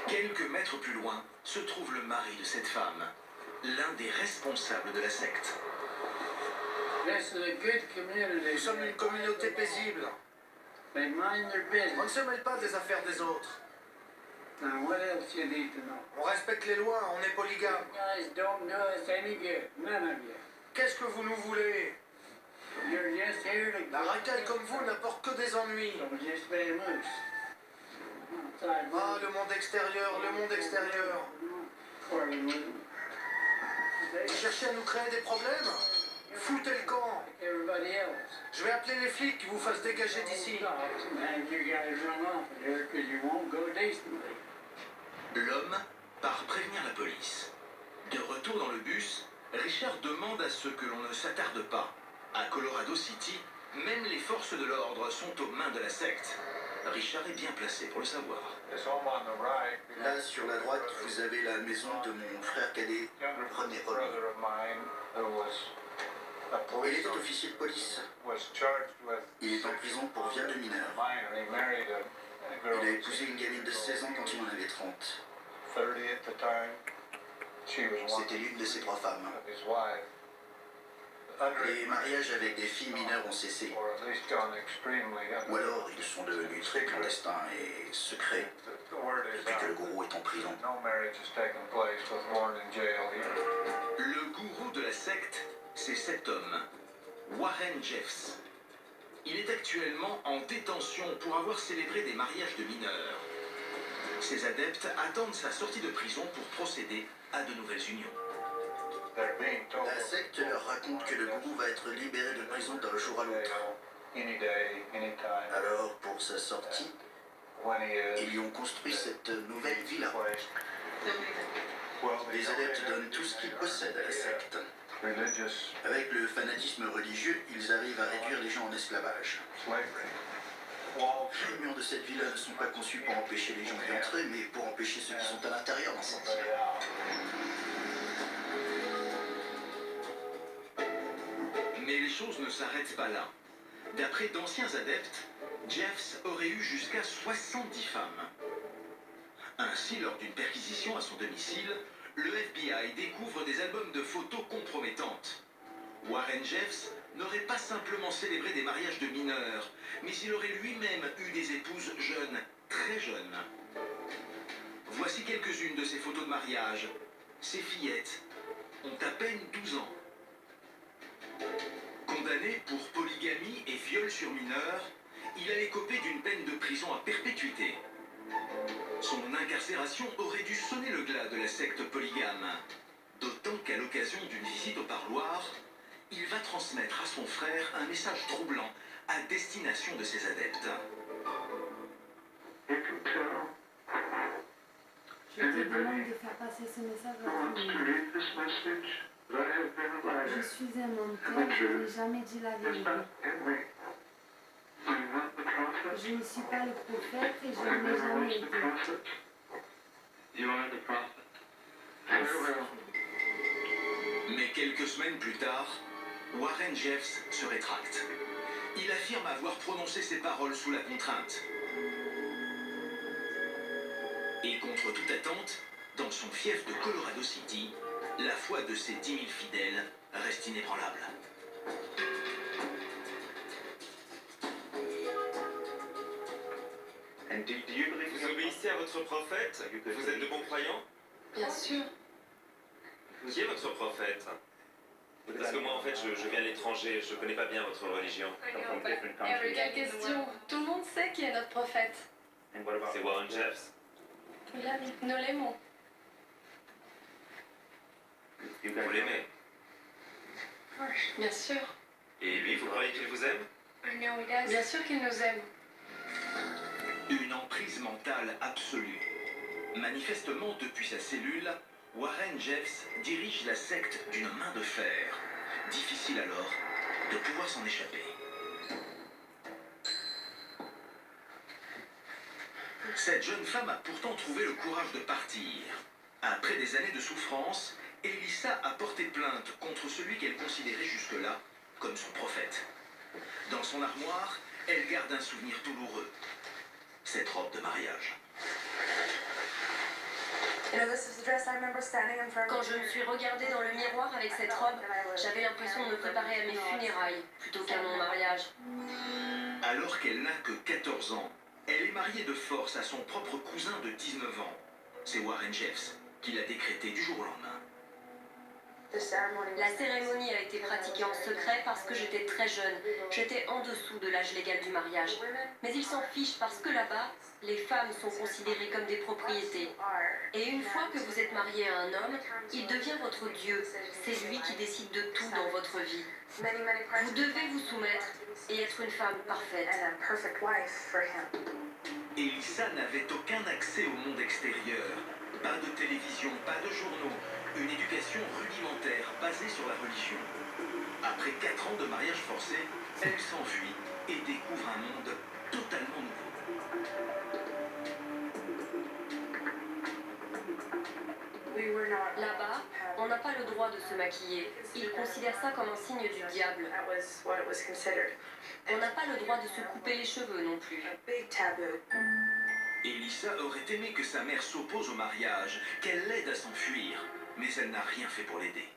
Quelques mètres plus loin se trouve le mari de cette femme, l'un des responsables de la secte. Nous sommes une communauté paisible. On ne se mêle pas des affaires des autres. On respecte les lois, on est polygame. Qu'est-ce que vous nous voulez? La racaille comme vous n'apporte que des ennuis. Ah, le monde extérieur, le monde extérieur. Vous cherchez à nous créer des problèmes? Foutez le camp. Je vais appeler les flics qui vous fassent dégager d'ici. L'homme part prévenir la police. De retour dans le bus, Richard demande à ce que l'on ne s'attarde pas. À Colorado City, même les forces de l'ordre sont aux mains de la secte. Richard est bien placé pour le savoir. Là, sur la droite, vous avez la maison de mon frère cadet, René Romy. Il était officier de police. Il est en prison pour viol de mineur. Il a épousé une gamine de 16 ans quand il en avait 30. C'était l'une de ses 3 femmes. Les mariages avec des filles mineures ont cessé. Ou alors ils sont devenus très clandestins et secrets depuis que le gourou est en prison. Le gourou de la secte, c'est cet homme, Warren Jeffs. Il est actuellement en détention pour avoir célébré des mariages de mineurs. Ses adeptes attendent sa sortie de prison pour procéder à de nouvelles unions. La secte leur raconte que le gourou va être libéré de prison d'un jour à l'autre. Alors, pour sa sortie, ils lui ont construit cette nouvelle villa. Les adeptes donnent tout ce qu'ils possèdent à la secte. Avec le fanatisme religieux, ils arrivent à réduire les gens en esclavage. Les murs de cette villa ne sont pas conçus pour empêcher les gens d'y entrer, mais pour empêcher ceux qui sont à l'intérieur d'en sortir. Mais les choses ne s'arrêtent pas là. D'après d'anciens adeptes, Jeffs aurait eu jusqu'à 70 femmes. Ainsi, lors d'une perquisition à son domicile, le FBI découvre des albums de photos compromettantes. Warren Jeffs n'aurait pas simplement célébré des mariages de mineurs, mais il aurait lui-même eu des épouses jeunes, très jeunes. Voici quelques-unes de ces photos de mariage. Ces fillettes ont à peine 12 ans. Condamné pour polygamie et viol sur mineurs, il allait écoper d'une peine de prison à perpétuité. Son incarcération aurait dû sonner le glas de la secte polygame, d'autant qu'à l'occasion d'une visite au parloir, il va transmettre à son frère un message troublant à destination de ses adeptes. Je te demande de faire passer ce message à tout le monde. Je suis un menteur, je n'ai jamais dit la vérité. Je ne suis pas le prophète et je ne l'ai jamais été. Mais quelques semaines plus tard, Warren Jeffs se rétracte. Il affirme avoir prononcé ces paroles sous la contrainte. Et contre toute attente, dans son fief de Colorado City, la foi de ses 10 000 fidèles reste inébranlable. Vous obéissez à votre prophète? Vous êtes de bons croyants? Bien sûr. Qui est votre prophète? Parce que moi, en fait, je viens de l'étranger, je connais pas bien votre religion. Quelle question? Tout le monde sait qui est notre prophète. C'est Warren Jeffs. Oui, nous l'aimons. Vous l'aimez? Bien sûr. Et lui, vous croyez qu'il vous aime? Bien sûr qu'il nous aime. Une emprise mentale absolue. Manifestement, depuis sa cellule, Warren Jeffs dirige la secte d'une main de fer. Difficile alors de pouvoir s'en échapper. Cette jeune femme a pourtant trouvé le courage de partir. Après des années de souffrance, Elissa a porté plainte contre celui qu'elle considérait jusque-là comme son prophète. Dans son armoire, elle garde un souvenir douloureux. Cette robe de mariage. Quand je me suis regardée dans le miroir avec cette robe, j'avais l'impression de me préparer à mes funérailles plutôt qu'à mon mariage. Alors qu'elle n'a que 14 ans, elle est mariée de force à son propre cousin de 19 ans. C'est Warren Jeffs qui l'a décrété du jour au lendemain. La cérémonie a été pratiquée en secret parce que j'étais très jeune. J'étais en dessous de l'âge légal du mariage. Mais ils s'en fichent parce que là-bas, les femmes sont considérées comme des propriétés. Et une fois que vous êtes marié à un homme, il devient votre Dieu. C'est lui qui décide de tout dans votre vie. Vous devez vous soumettre et être une femme parfaite. Elissa n'avait aucun accès au monde extérieur. Pas de télévision, pas de journaux. Une éducation rudimentaire basée sur la religion. Après 4 ans de mariage forcé, elle s'enfuit et découvre un monde totalement nouveau. Là-bas, on n'a pas le droit de se maquiller. Ils considèrent ça comme un signe du diable. On n'a pas le droit de se couper les cheveux non plus. Elissa aurait aimé que sa mère s'oppose au mariage, qu'elle l'aide à s'enfuir, mais elle n'a rien fait pour l'aider.